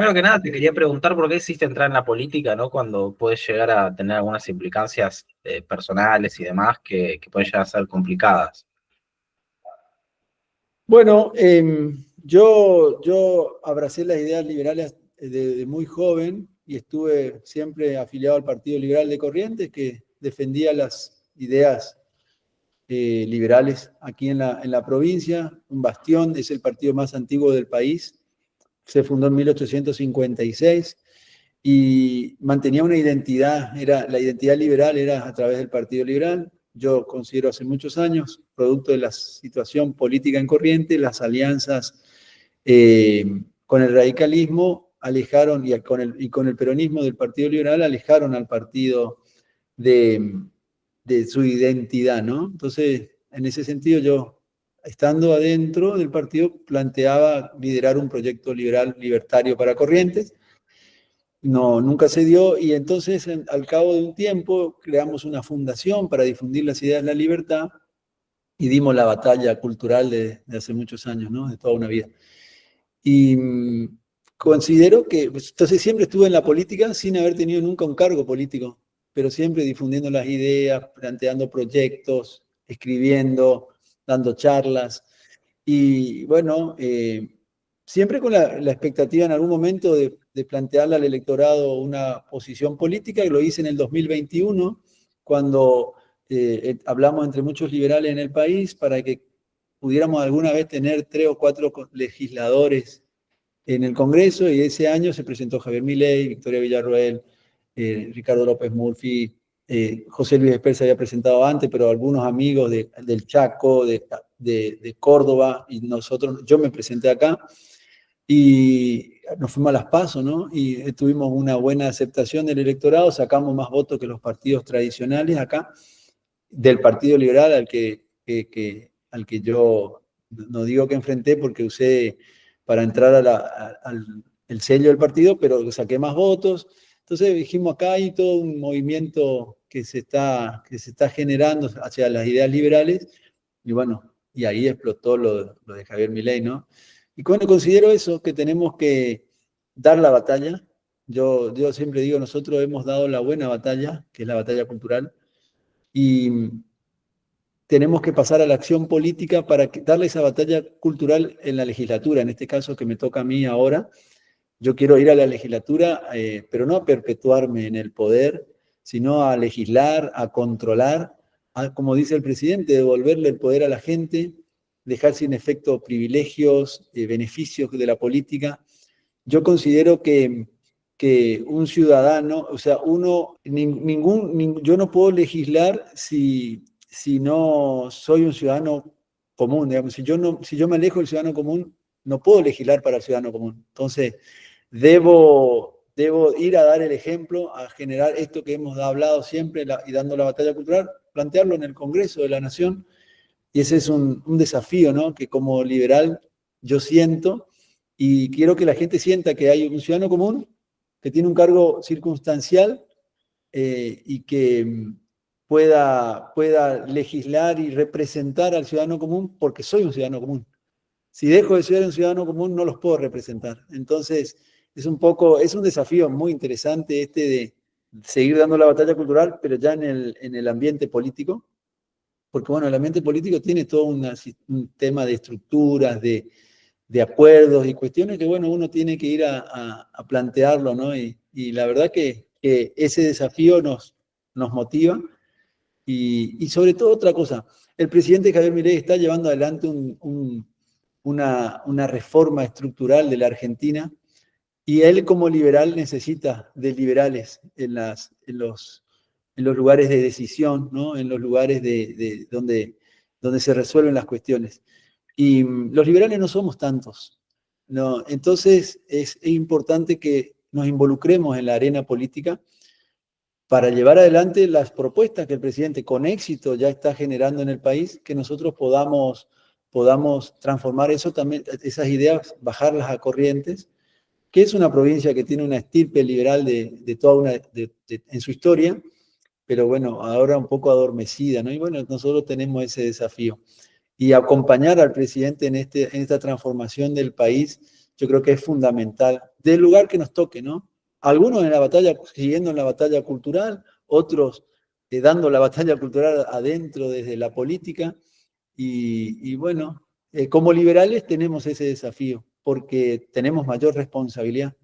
Primero que nada, te quería preguntar por qué decidiste entrar en la política, ¿no? Cuando puedes llegar a tener algunas implicancias personales y demás que pueden llegar a ser complicadas. Bueno, yo abracé las ideas liberales de muy joven y estuve siempre afiliado al Partido Liberal de Corrientes, que defendía las ideas liberales aquí en la provincia. Un bastión, es el partido más antiguo del país. Se fundó en 1856 y mantenía una identidad. La identidad liberal era a través del Partido Liberal. Yo considero hace muchos años, producto de la situación política en Corrientes, las alianzas con el radicalismo alejaron, con el peronismo del Partido Liberal, alejaron al partido de, de su identidad, ¿no? Entonces, en ese sentido, yo, estando adentro del partido, planteaba liderar un proyecto liberal libertario para Corrientes. No, nunca se dio, y entonces al cabo de un tiempo creamos una fundación para difundir las ideas de la libertad y dimos la batalla cultural de hace muchos años, ¿no? De toda una vida. Y considero que, pues, entonces siempre estuve en la política sin haber tenido nunca un cargo político, pero siempre difundiendo las ideas, planteando proyectos, escribiendo, dando charlas. Y bueno, siempre con la expectativa en algún momento de plantearle al electorado una posición política, y lo hice en el 2021, cuando hablamos entre muchos liberales en el país para que pudiéramos alguna vez tener 3 o 4 legisladores en el Congreso, y ese año se presentó Javier Milei, Victoria Villarroel, Ricardo López Murphy, José Luis Espert se había presentado antes, pero algunos amigos del Chaco, de Córdoba, y yo me presenté acá, y nos fuimos a las PASO, ¿no? Y tuvimos una buena aceptación del electorado, sacamos más votos que los partidos tradicionales acá, del Partido Liberal al que yo no digo que enfrenté porque usé para entrar al el sello del partido, pero saqué más votos. Entonces dijimos, acá hay todo un movimiento que se está generando hacia las ideas liberales, y bueno, y ahí explotó lo de Javier Milei, ¿no? Y bueno, considero eso, que tenemos que dar la batalla. Yo siempre digo, nosotros hemos dado la buena batalla, que es la batalla cultural, y tenemos que pasar a la acción política para darle esa batalla cultural en la legislatura, en este caso que me toca a mí ahora. Yo quiero ir a la legislatura, pero no a perpetuarme en el poder, sino a legislar, a controlar, como dice el presidente, devolverle el poder a la gente, dejar sin efecto privilegios, beneficios de la política. Yo considero que un ciudadano, o sea, yo no puedo legislar si no soy un ciudadano común, digamos. Si yo me alejo del ciudadano común, no puedo legislar para el ciudadano común. Entonces, debo ir a dar el ejemplo, a generar esto que hemos hablado siempre y dando la batalla cultural, plantearlo en el Congreso de la Nación, y ese es un desafío, ¿no? Que como liberal yo siento, y quiero que la gente sienta que hay un ciudadano común que tiene un cargo circunstancial, y que pueda legislar y representar al ciudadano común, porque soy un ciudadano común. Si dejo de ser un ciudadano común, no los puedo representar. Entonces, es un desafío muy interesante este de seguir dando la batalla cultural, pero ya en el ambiente político, porque bueno, el ambiente político tiene todo un tema de estructuras, de acuerdos y cuestiones que bueno, uno tiene que ir a plantearlo, ¿no? Y la verdad que ese desafío nos motiva, y sobre todo otra cosa, el presidente Javier Milei está llevando adelante una reforma estructural de la Argentina, y él como liberal necesita de liberales en los lugares de decisión, ¿no? En los lugares donde se resuelven las cuestiones. Y los liberales no somos tantos, ¿no? Entonces es importante que nos involucremos en la arena política para llevar adelante las propuestas que el presidente con éxito ya está generando en el país, que nosotros podamos transformar eso también, esas ideas, bajarlas a Corrientes, que es una provincia que tiene una estirpe liberal de toda en su historia, pero bueno, ahora un poco adormecida, ¿no? Y bueno, nosotros tenemos ese desafío. Y acompañar al presidente en esta transformación del país, yo creo que es fundamental, del lugar que nos toque, ¿no? Algunos en la batalla, siguiendo en la batalla cultural, otros dando la batalla cultural adentro desde la política, y bueno, como liberales tenemos ese desafío, porque tenemos mayor responsabilidad,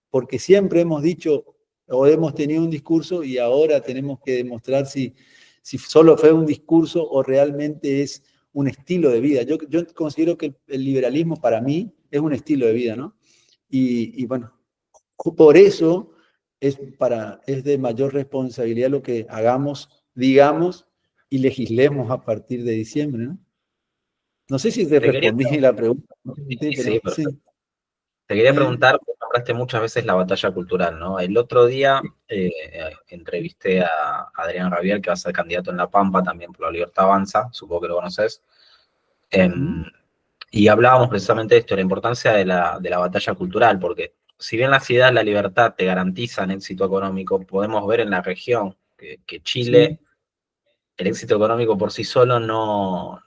porque siempre hemos dicho o hemos tenido un discurso y ahora tenemos que demostrar si solo fue un discurso o realmente es un estilo de vida. Yo considero que el liberalismo para mí es un estilo de vida, ¿no? Y bueno, por eso es de mayor responsabilidad lo que hagamos, digamos y legislemos a partir de diciembre, ¿no? No sé si te Te quería, respondí la pregunta. Sí, sí, sí, pero sí. perfecto. Te quería ¿Eh? preguntar, vos nombraste muchas veces la batalla cultural, ¿no? El otro día entrevisté a Adrián Rabier, que va a ser candidato en La Pampa, también por la Libertad Avanza, supongo que lo conoces. ¿Mm? Y hablábamos precisamente de esto, la importancia de la batalla cultural, porque si bien las ideas de la libertad te garantizan éxito económico, podemos ver en la región que Sí. Chile, el éxito económico por sí solo no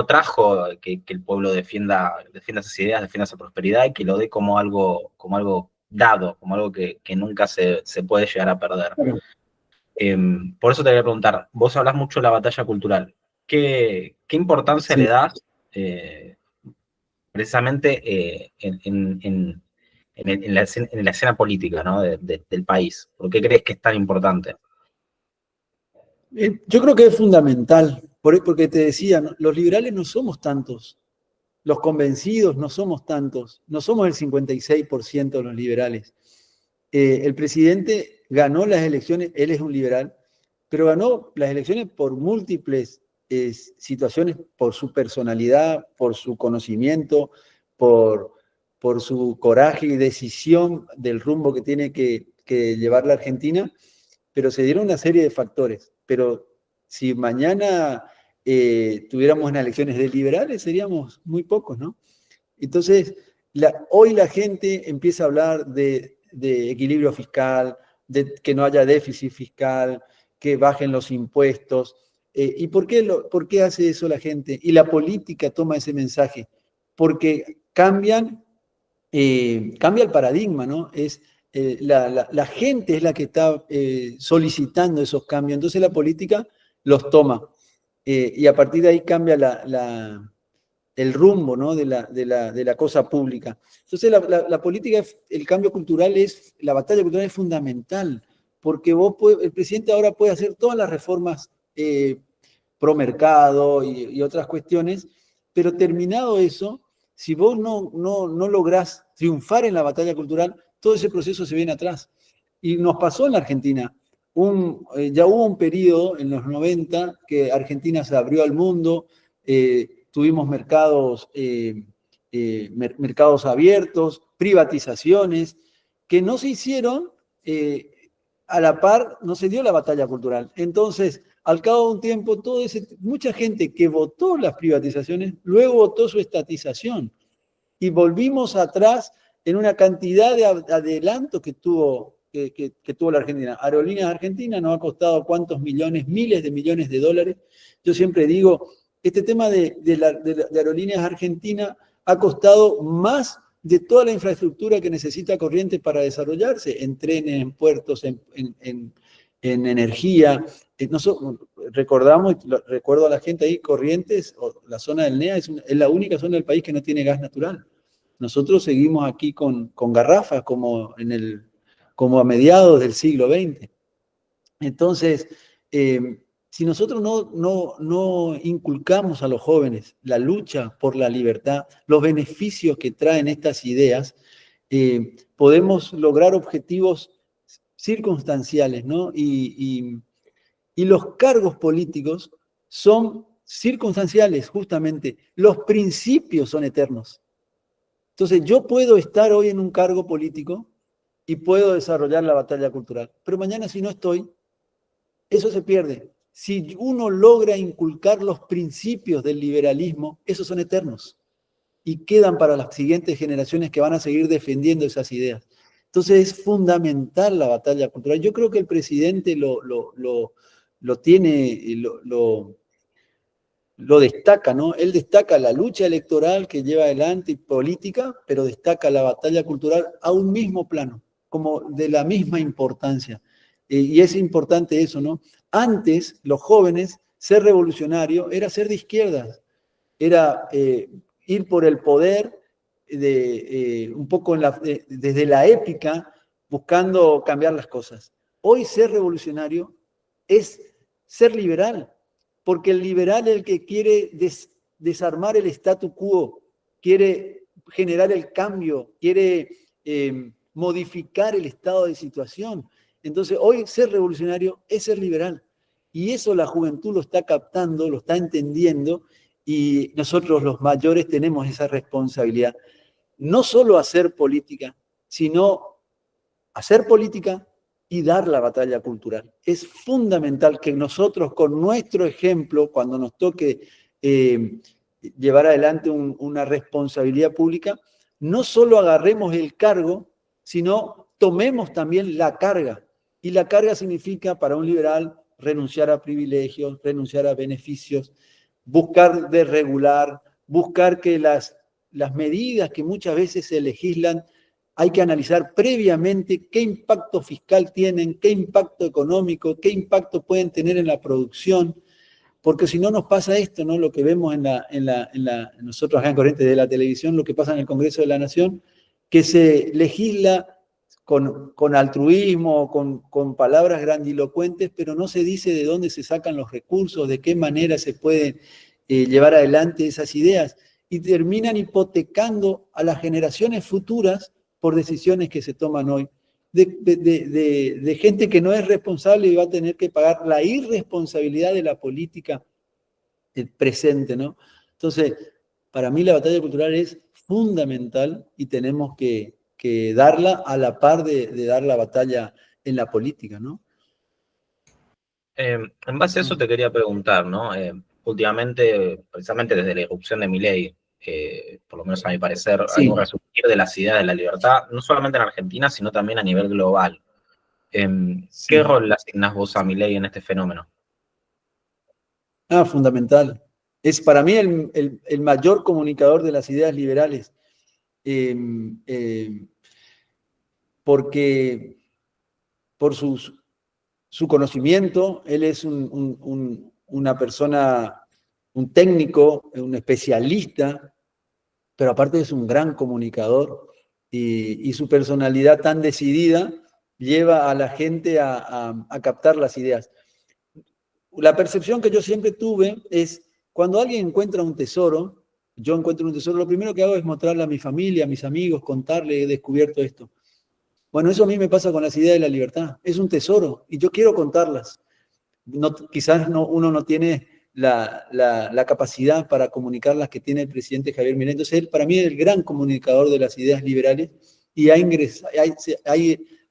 trajo que el pueblo defienda esas ideas, defienda esa prosperidad y que lo dé como algo dado, como algo que nunca se puede llegar a perder. Claro. Por eso te voy a preguntar, vos hablas mucho de la batalla cultural. ¿Qué importancia le Sí. das precisamente en la escena política, ¿no? Del país? ¿Por qué crees que es tan importante? Yo creo que es fundamental, porque te decía, ¿no? Los liberales no somos tantos, los convencidos no somos tantos, no somos el 56% de los liberales. El presidente ganó las elecciones, él es un liberal, pero ganó las elecciones por múltiples situaciones, por su personalidad, por su conocimiento, por, por su coraje y decisión del rumbo que tiene que llevar la Argentina, pero se dieron una serie de factores. Pero si mañana tuviéramos unas elecciones de liberales, seríamos muy pocos, ¿no? Entonces, hoy la gente empieza a hablar de equilibrio fiscal, de que no haya déficit fiscal, que bajen los impuestos. ¿Y por qué hace eso la gente? Y la política toma ese mensaje, porque cambia el paradigma, ¿no? La gente es la que está solicitando esos cambios, entonces la política los toma. Y a partir de ahí cambia el rumbo, ¿no? de la cosa pública. Entonces la política, el cambio cultural la batalla cultural es fundamental, porque el presidente ahora puede hacer todas las reformas pro mercado y otras cuestiones, pero terminado eso, si vos no lográs triunfar en la batalla cultural, todo ese proceso se viene atrás. Y nos pasó en la Argentina. Ya hubo un periodo en los 90 que Argentina se abrió al mundo, tuvimos mercados abiertos, privatizaciones, que no se hicieron a la par, no se dio la batalla cultural. Entonces, al cabo de un tiempo, mucha gente que votó las privatizaciones, luego votó su estatización. Y volvimos atrás en una cantidad de adelantos que tuvo la Argentina. Aerolíneas Argentinas nos ha costado cuántos millones, miles de millones de dólares. Yo siempre digo, este tema de Aerolíneas Argentinas ha costado más de toda la infraestructura que necesita Corrientes para desarrollarse, en trenes, en puertos, en energía. Recordamos, recuerdo a la gente ahí, Corrientes, o la zona del NEA, es la única zona del país que no tiene gas natural. Nosotros seguimos aquí con garrafas como a mediados del siglo XX. Entonces, si nosotros no inculcamos a los jóvenes la lucha por la libertad, los beneficios que traen estas ideas, podemos lograr objetivos circunstanciales, ¿no? Y los cargos políticos son circunstanciales, justamente. Los principios son eternos. Entonces, yo puedo estar hoy en un cargo político y puedo desarrollar la batalla cultural, pero mañana si no estoy, eso se pierde. Si uno logra inculcar los principios del liberalismo, esos son eternos y quedan para las siguientes generaciones que van a seguir defendiendo esas ideas. Entonces es fundamental la batalla cultural. Yo creo que el presidente lo tiene, lo destaca, ¿no? Él destaca la lucha electoral que lleva adelante y política, pero destaca la batalla cultural a un mismo plano, como de la misma importancia. Y es importante eso, ¿no? Antes, los jóvenes, ser revolucionario era ser de izquierda, era ir por el poder un poco desde la épica, buscando cambiar las cosas. Hoy ser revolucionario es ser liberal, porque el liberal es el que quiere desarmar el statu quo, quiere generar el cambio, quiere modificar el estado de situación. Entonces, hoy ser revolucionario es ser liberal. Y eso la juventud lo está captando, lo está entendiendo, y nosotros los mayores tenemos esa responsabilidad. No solo hacer política, sino hacer política y dar la batalla cultural. Es fundamental que nosotros, con nuestro ejemplo, cuando nos toque llevar adelante una responsabilidad pública, no solo agarremos el cargo, sino tomemos también la carga. Y la carga significa, para un liberal, renunciar a privilegios, renunciar a beneficios, buscar desregular, buscar que las medidas que muchas veces se legislan, hay que analizar previamente qué impacto fiscal tienen, qué impacto económico, qué impacto pueden tener en la producción, porque si no nos pasa esto, ¿no? Lo que vemos nosotros acá en Corrientes de la televisión, lo que pasa en el Congreso de la Nación, que se legisla con altruismo, con palabras grandilocuentes, pero no se dice de dónde se sacan los recursos, de qué manera se pueden llevar adelante esas ideas, y terminan hipotecando a las generaciones futuras por decisiones que se toman hoy, de gente que no es responsable y va a tener que pagar la irresponsabilidad de la política presente, ¿no? Entonces, para mí la batalla cultural es fundamental y tenemos que darla a la par de dar la batalla en la política, ¿no? En base a eso te quería preguntar, ¿no? Últimamente, precisamente desde la irrupción de Milei, por lo menos a mi parecer, hay un resurgir de las ideas de la libertad, no solamente en Argentina, sino también a nivel global. ¿Qué rol le asignás vos a Milei en este fenómeno? Fundamental. Es para mí el mayor comunicador de las ideas liberales, porque por su conocimiento, él es una persona, un técnico, un especialista, pero aparte es un gran comunicador, y su personalidad tan decidida lleva a la gente a captar las ideas. La percepción que yo siempre tuve es, cuando alguien encuentra un tesoro, yo encuentro un tesoro, lo primero que hago es mostrarle a mi familia, a mis amigos, contarle, he descubierto esto. Bueno, eso a mí me pasa con las ideas de la libertad. Es un tesoro y yo quiero contarlas. Quizás uno no tiene la capacidad para comunicar las que tiene el presidente Javier Milei. Entonces, él para mí es el gran comunicador de las ideas liberales y ha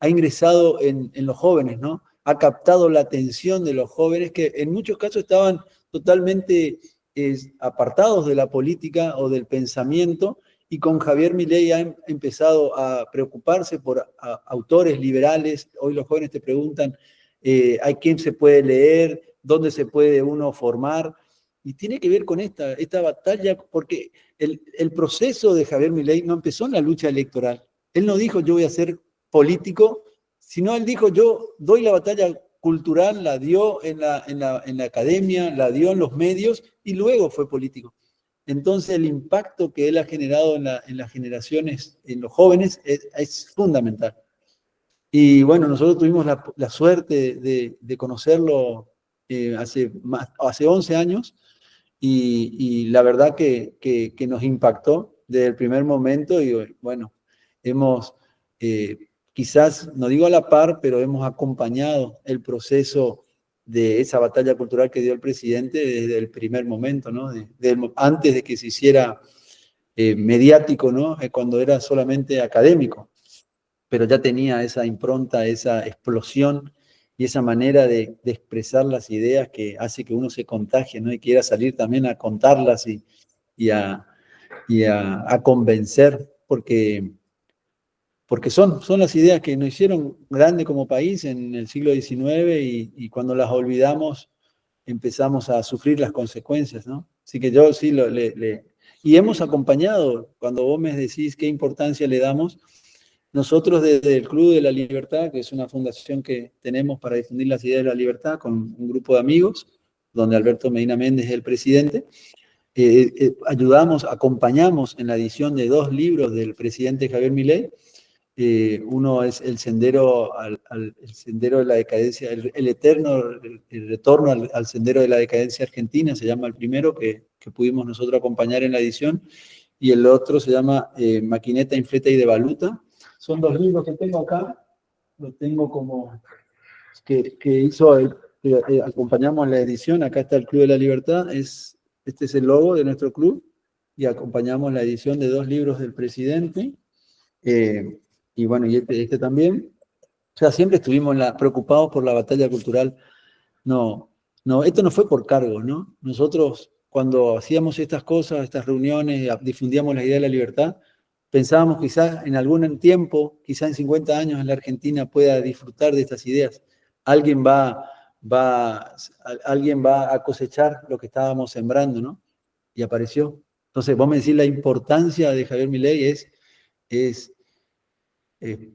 ingresado en los jóvenes, ¿no? Ha captado la atención de los jóvenes que en muchos casos estaban totalmente apartados de la política o del pensamiento, y con Javier Milei ha empezado a preocuparse por autores liberales. Hoy los jóvenes te preguntan ¿a quién se puede leer? ¿Dónde se puede uno formar? Y tiene que ver con esta batalla, porque el proceso de Javier Milei no empezó en la lucha electoral. Él no dijo yo voy a ser político, sino él dijo yo doy la batalla cultural, la dio en la academia, la dio en los medios y luego fue político. Entonces el impacto que él ha generado en las generaciones, en los jóvenes, es fundamental. Y bueno, nosotros tuvimos la suerte de conocerlo hace 11 años, y la verdad que nos impactó desde el primer momento, y bueno, hemos quizás, no digo a la par, pero hemos acompañado el proceso de esa batalla cultural que dio el presidente desde el primer momento, ¿no? Antes de que se hiciera mediático, ¿no? Cuando era solamente académico, pero ya tenía esa impronta, esa explosión y esa manera de expresar las ideas que hace que uno se contagie, ¿no? Y quiera salir también a contarlas y a convencer, porque son las ideas que nos hicieron grande como país en el siglo XIX, y cuando las olvidamos empezamos a sufrir las consecuencias, ¿no? Así que yo sí y hemos acompañado, cuando vos me decís qué importancia le damos, nosotros desde el Club de la Libertad, que es una fundación que tenemos para difundir las ideas de la libertad con un grupo de amigos, donde Alberto Medina Méndez es el presidente, ayudamos, acompañamos en la edición de 2 libros del presidente Javier Milei. Uno es El Sendero, el Sendero de la Decadencia, el eterno, el retorno al Sendero de la Decadencia Argentina, se llama el primero que pudimos nosotros acompañar en la edición, y el otro se llama Maquineta, Infleta y Devaluta. Son 2 libros que tengo acá, lo tengo como que hizo, acompañamos la edición, acá está el Club de la Libertad, este es el logo de nuestro club, y acompañamos la edición de 2 libros del presidente, y bueno, y este también. O sea, siempre estuvimos preocupados por la batalla cultural. No, no, esto no fue por cargo, ¿no? Nosotros, cuando hacíamos estas cosas, estas reuniones, difundíamos la idea de la libertad, pensábamos quizás en algún tiempo, quizás en 50 años en la Argentina pueda disfrutar de estas ideas. Alguien va, alguien va a cosechar lo que estábamos sembrando, ¿no? Y apareció. Entonces, vos me decís la importancia de Javier Milei es eh,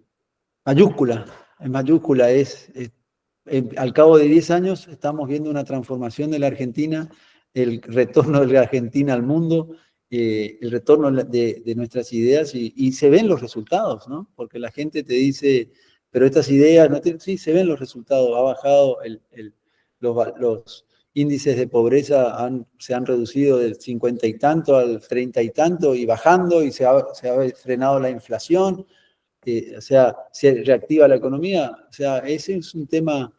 mayúscula, en mayúscula al cabo de 10 años estamos viendo una transformación de la Argentina, el retorno de la Argentina al mundo, el retorno de nuestras ideas y se ven los resultados, ¿no? Porque la gente te dice, pero estas ideas, no sí, se ven los resultados, ha bajado los índices de pobreza se han reducido del 50 y tanto al 30 y tanto y bajando y se ha frenado la inflación, o sea, se reactiva la economía, o sea, ese es un tema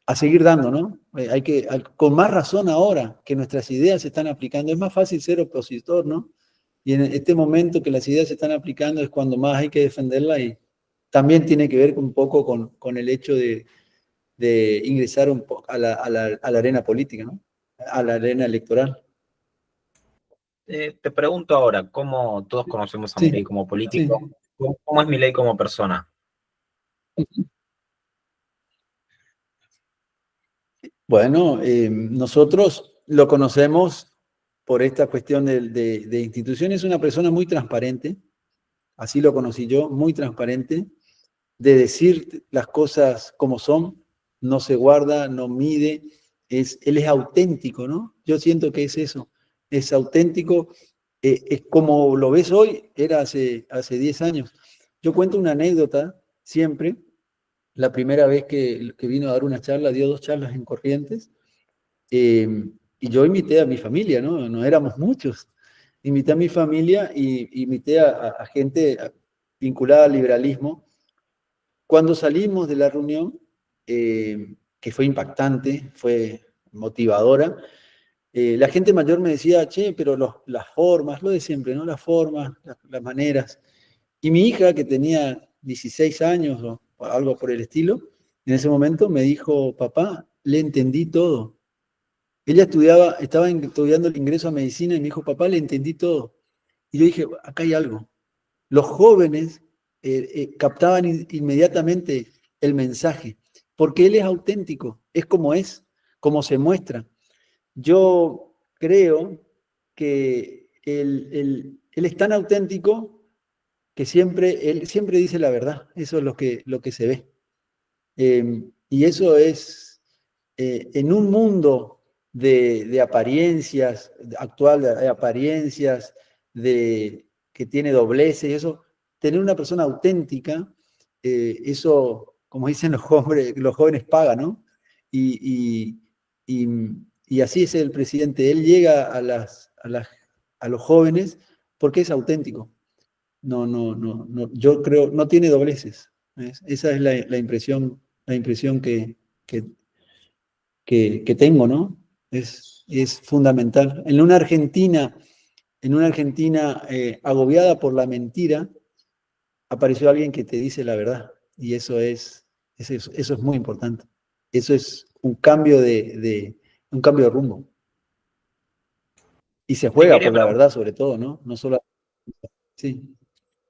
a seguir dando, ¿no? Con más razón ahora que nuestras ideas se están aplicando, es más fácil ser opositor, ¿no? Y en este momento que las ideas se están aplicando es cuando más hay que defenderlas y también tiene que ver un poco con el hecho de ingresar un poco a la arena política, ¿no? A la arena electoral. Te pregunto ahora, ¿cómo todos conocemos a Milei Sí, como sí. político? ¿Cómo es Milei como persona? Bueno, nosotros lo conocemos por esta cuestión de instituciones. Es una persona muy transparente, así lo conocí yo, muy transparente, de decir las cosas como son, no se guarda, no mide, él es auténtico, ¿no? Yo siento que es eso, es auténtico, es como lo ves hoy, era hace 10 años. Yo cuento una anécdota siempre, la primera vez que vino a dar una charla, dio 2 charlas en Corrientes, eh, y yo invité a mi familia, ¿no? No éramos muchos. Invité a mi familia y invité a gente vinculada al liberalismo. Cuando salimos de la reunión, que fue impactante, fue motivadora, la gente mayor me decía, che, pero las formas, lo de siempre, ¿no? Las formas, las maneras. Y mi hija, que tenía 16 años o algo por el estilo, en ese momento me dijo, papá, le entendí todo. Ella estaba estudiando el ingreso a medicina y me dijo, papá, le entendí todo. Y yo dije, acá hay algo. Los jóvenes captaban inmediatamente el mensaje, porque él es auténtico, es, como se muestra. Yo creo que él es tan auténtico que él siempre dice la verdad, eso es lo que se ve. Y eso es, en un mundo de apariencias, actual de apariencias, que tiene dobleces y eso, tener una persona auténtica, eso, como dicen los jóvenes paga, ¿no? Y, y, y así es el presidente, él llega a los jóvenes porque es auténtico. No, yo creo, no tiene dobleces. ¿Ves? Esa es la impresión que tengo, ¿no? Es fundamental. En una Argentina agobiada por la mentira, apareció alguien que te dice la verdad. Y eso es muy importante. Eso es un cambio de rumbo. Y se Te juega quería por la preguntar, verdad, sobre todo, ¿no? No solo. Sí,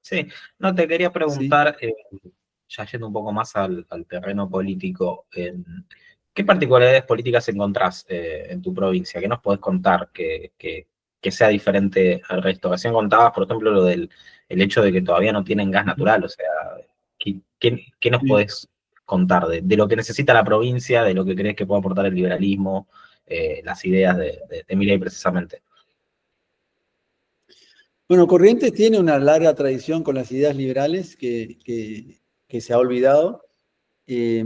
sí, no te quería sí. preguntar, ya yendo un poco más al terreno político, ¿Qué particularidades políticas encontrás en tu provincia? ¿Qué nos podés contar que sea diferente al resto? Recién contabas, por ejemplo, lo del el hecho de que todavía no tienen gas natural. O sea, ¿qué nos Sí. podés contar de lo que necesita la provincia, de lo que crees que puede aportar el liberalismo, las ideas de Milei precisamente? Bueno, Corrientes tiene una larga tradición con las ideas liberales que se ha olvidado. Eh,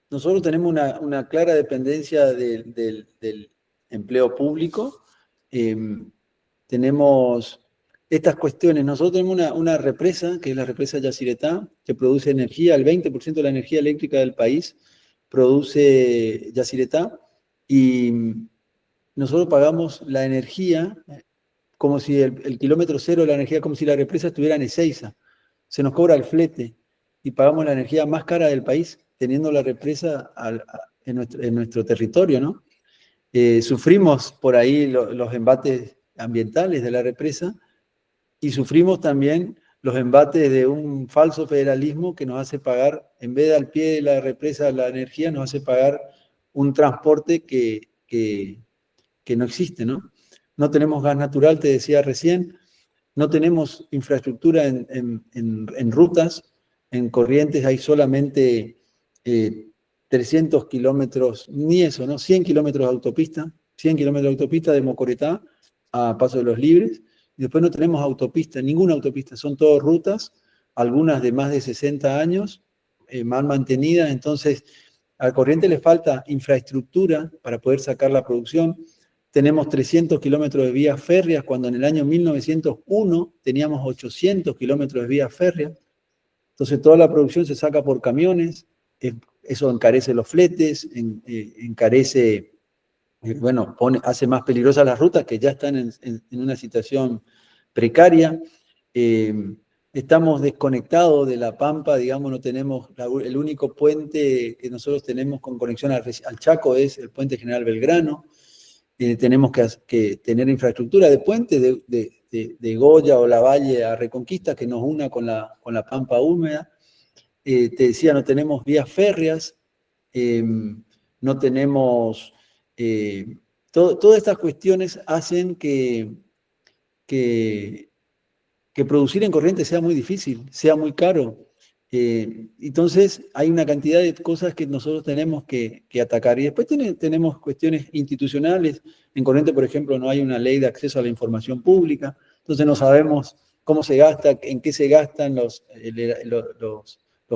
Nosotros tenemos una clara dependencia del empleo público. Eh, Tenemos estas cuestiones. Nosotros tenemos una represa, que es la represa Yacyretá, que produce energía. El 20% de la energía eléctrica del país produce Yacyretá. Y nosotros pagamos la energía como si el kilómetro cero de la energía, como si la represa estuviera en Ezeiza. Se nos cobra el flete y pagamos la energía más cara del país teniendo la represa en nuestro territorio, ¿no? Sufrimos por ahí los embates ambientales de la represa y sufrimos también los embates de un falso federalismo que nos hace pagar, en vez de al pie de la represa la energía, nos hace pagar un transporte que no existe, ¿no? No tenemos gas natural, te decía recién, no tenemos infraestructura en rutas, en Corrientes hay solamente 300 kilómetros, ni eso, ¿no? 100 kilómetros de autopista, 100 kilómetros de autopista de Mocoretá a Paso de los Libres, y después no tenemos autopista, ninguna autopista, son todas rutas, algunas de más de 60 años, mal mantenidas, entonces a Corrientes le falta infraestructura para poder sacar la producción. Tenemos 300 kilómetros de vías férreas, cuando en el año 1901 teníamos 800 kilómetros de vías férreas. Entonces toda la producción se saca por camiones, eso encarece los fletes, encarece, bueno, hace más peligrosas las rutas que ya están en una situación precaria. Estamos desconectados de la Pampa, digamos, no tenemos, el único puente que nosotros tenemos con conexión al Chaco es el puente General Belgrano. Tenemos que tener infraestructura de puente de Goya o Lavalle a Reconquista que nos una con la Pampa húmeda. Te decía, no tenemos vías férreas, no tenemos... todas estas cuestiones hacen que, que producir en Corrientes sea muy difícil, sea muy caro. Entonces, hay una cantidad de cosas que nosotros tenemos que atacar. Y después tenemos cuestiones institucionales. En Corrientes, por ejemplo, no hay una ley de acceso a la información pública, entonces no sabemos cómo se gasta, en qué se gastan los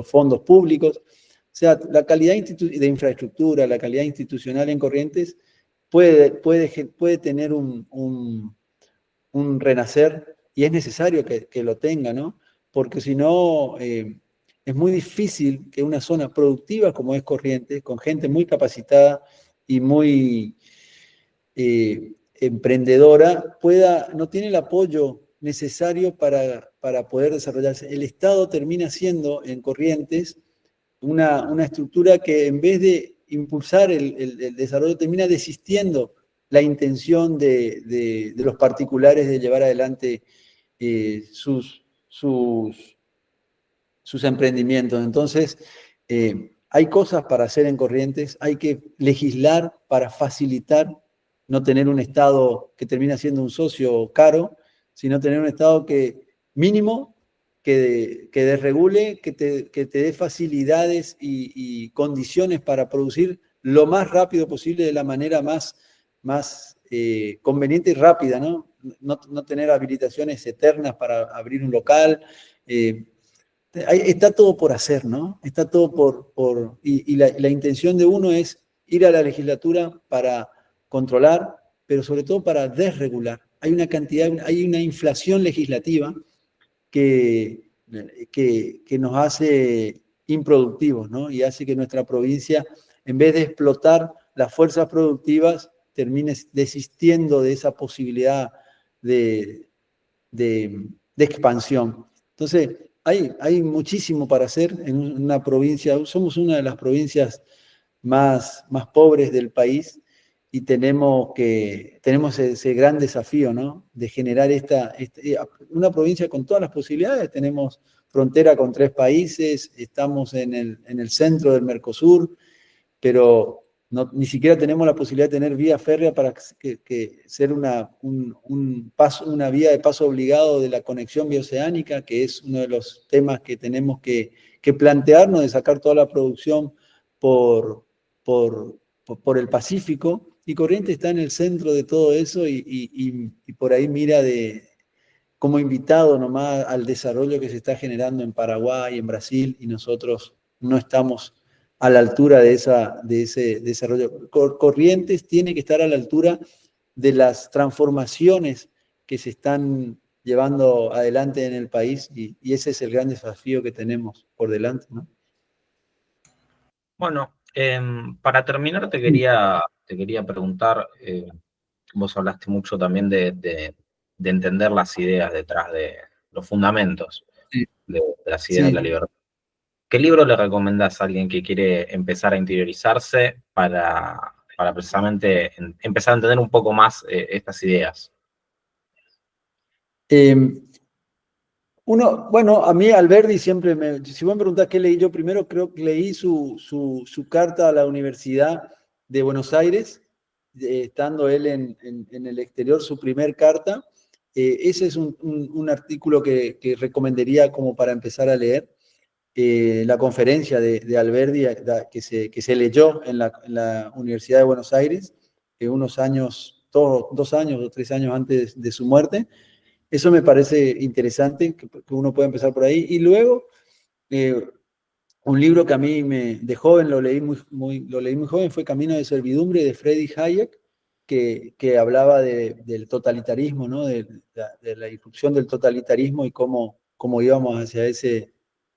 fondos públicos. O sea, la calidad de infraestructura, la calidad institucional en Corrientes puede tener un renacer y es necesario que lo tenga, ¿no? Porque si no, es muy difícil que una zona productiva como es Corrientes, con gente muy capacitada y muy emprendedora, no tiene el apoyo necesario para poder desarrollarse. El Estado termina siendo en Corrientes una estructura que en vez de impulsar el desarrollo termina desistiendo la intención de los particulares de llevar adelante sus emprendimientos. Entonces, hay cosas para hacer en Corrientes, hay que legislar para facilitar, no tener un Estado que termina siendo un socio caro, sino tener un Estado que mínimo que desregule, que te dé facilidades y condiciones para producir lo más rápido posible de la manera más conveniente y rápida, ¿no? No tener habilitaciones eternas para abrir un local. Está todo por hacer, ¿no? Está todo y la intención de uno es ir a la legislatura para controlar, pero sobre todo para desregular. Hay una inflación legislativa que, que nos hace improductivos, ¿no? Y hace que nuestra provincia, en vez de explotar las fuerzas productivas, termine desistiendo de esa posibilidad de, de expansión. Entonces, hay muchísimo para hacer en una provincia, somos una de las provincias más pobres del país y tenemos ese gran desafío, ¿no? De generar una provincia con todas las posibilidades. Tenemos frontera con 3 países, estamos en el centro del Mercosur, pero ni siquiera tenemos la posibilidad de tener vía férrea para que ser una vía de paso obligado de la conexión bioceánica, que es uno de los temas que tenemos que plantearnos, de sacar toda la producción por el Pacífico, y Corrientes está en el centro de todo eso y por ahí mira como invitado nomás al desarrollo que se está generando en Paraguay, en Brasil, y nosotros no estamos a la altura de ese desarrollo. Corrientes tiene que estar a la altura de las transformaciones que se están llevando adelante en el país y ese es el gran desafío que tenemos por delante, ¿no? Bueno, para terminar te quería preguntar, vos hablaste mucho también de entender las ideas detrás de los fundamentos Sí. de las ideas de la Sí. libertad. ¿Qué libro le recomendás a alguien que quiere empezar a interiorizarse para precisamente empezar a entender un poco más estas ideas? Bueno, a mí Alberdi siempre si vos me preguntás qué leí yo primero, creo que leí su carta a la Universidad de Buenos Aires, estando él en el exterior, su primer carta. Ese es un artículo que recomendaría como para empezar a leer. La conferencia de Alberdi que se leyó en la Universidad de Buenos Aires, unos años, 2 años o 3 años antes de su muerte. Eso me parece interesante, que uno puede empezar por ahí. Y luego, un libro que a mí de joven lo leí muy joven, fue Camino de Servidumbre de Friedrich Hayek, que hablaba del totalitarismo, ¿no? De la irrupción del totalitarismo y cómo íbamos hacia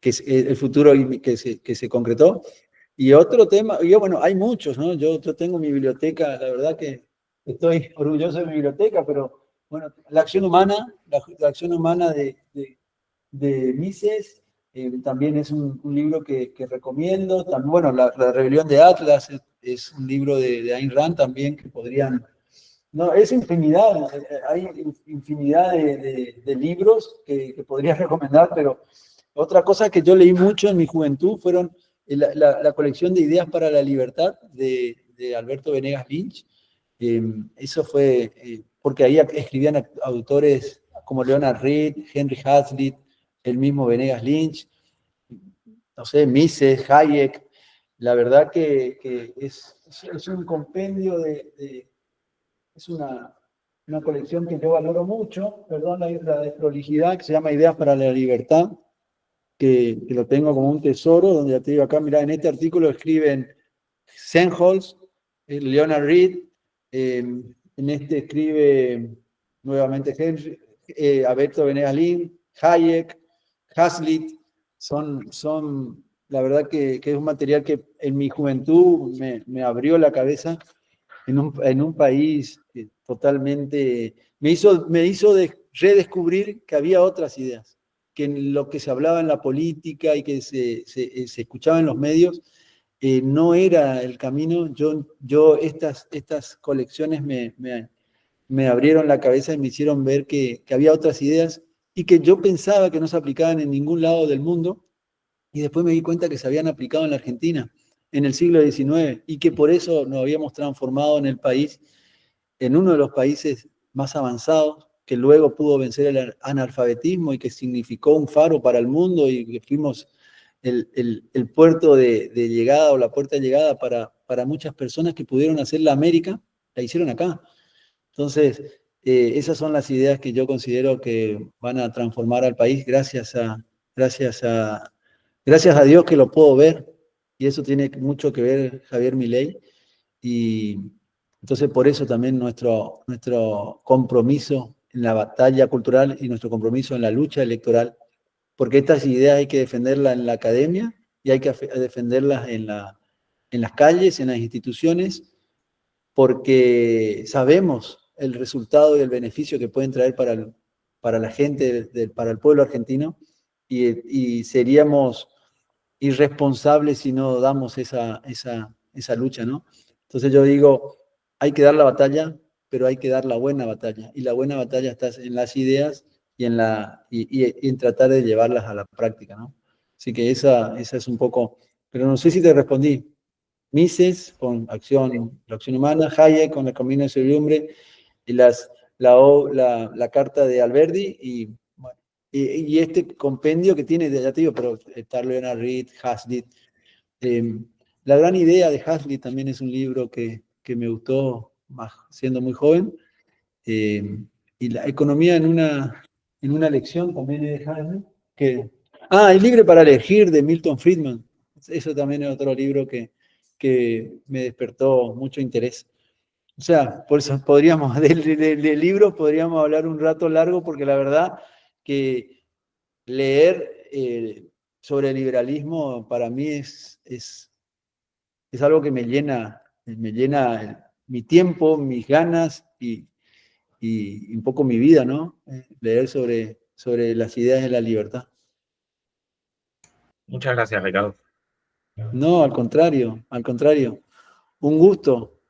que es el futuro que se concretó. Y otro tema, bueno, hay muchos, ¿no? Yo tengo mi biblioteca, la verdad que estoy orgulloso de mi biblioteca, pero bueno, la acción humana, la acción humana de Mises, también es un libro que recomiendo. También, bueno, la rebelión de Atlas es un libro de Ayn Rand también que podrían... No, es infinidad, hay infinidad de libros que podría recomendar, pero otra cosa que yo leí mucho en mi juventud fueron la colección de ideas para la libertad de Alberto Venegas Lynch. Eso fue porque ahí escribían autores como Leonard Read, Henry Hazlitt, el mismo Venegas Lynch, no sé, Mises, Hayek. La verdad que es un compendio es una colección que yo valoro mucho, perdón la desprolijidad, que se llama Ideas para la Libertad, que lo tengo como un tesoro, donde ya te digo acá, mira, en este artículo escriben Senholz, Leonard Read, en este escribe nuevamente Henry, Alberto Venegas Lynch, Hayek, Hazlitt, son la verdad que es un material que en mi juventud me abrió la cabeza en un país totalmente, me hizo redescubrir que había otras ideas, que en lo que se hablaba en la política y que se escuchaba en los medios, no era el camino. Estas colecciones me abrieron la cabeza y me hicieron ver que había otras ideas y que yo pensaba que no se aplicaban en ningún lado del mundo, y después me di cuenta que se habían aplicado en la Argentina en el siglo XIX y que por eso nos habíamos transformado en el país, en uno de los países más avanzados, que luego pudo vencer el analfabetismo y que significó un faro para el mundo y que fuimos el puerto de llegada o la puerta de llegada para muchas personas que pudieron hacer la América, la hicieron acá. Entonces, esas son las ideas que yo considero que van a transformar al país gracias a Dios que lo puedo ver, y eso tiene mucho que ver Javier Milei, y entonces por eso también nuestro compromiso en la batalla cultural y nuestro compromiso en la lucha electoral, porque estas ideas hay que defenderlas en la academia y hay que defenderlas en las calles, en las instituciones, porque sabemos el resultado y el beneficio que pueden traer para la gente, para el pueblo argentino, y seríamos irresponsables si no damos esa lucha, ¿no? Entonces yo digo, hay que dar la batalla, pero hay que dar la buena batalla, y la buena batalla está en las ideas y en tratar de llevarlas a la práctica, ¿no? Así que esa es un poco, pero no sé si te respondí. Mises con la acción humana, Hayek con el camino de servidumbre, y la carta de Alberdi, y, bueno, y este compendio que tiene, ya te digo, pero está Leonard Reed, Hazlitt. La gran idea de Hazlitt también es un libro que me gustó más siendo muy joven. Y la economía en una lección también es de Hazlitt. El Libre para elegir de Milton Friedman. Eso también es otro libro que me despertó mucho interés. O sea, por eso podríamos, del libro podríamos hablar un rato largo, porque la verdad que leer sobre el liberalismo para mí es algo que me llena mi tiempo, mis ganas y un poco mi vida, ¿no? Leer sobre las ideas de la libertad. Muchas gracias, Ricardo. No, al contrario, un gusto.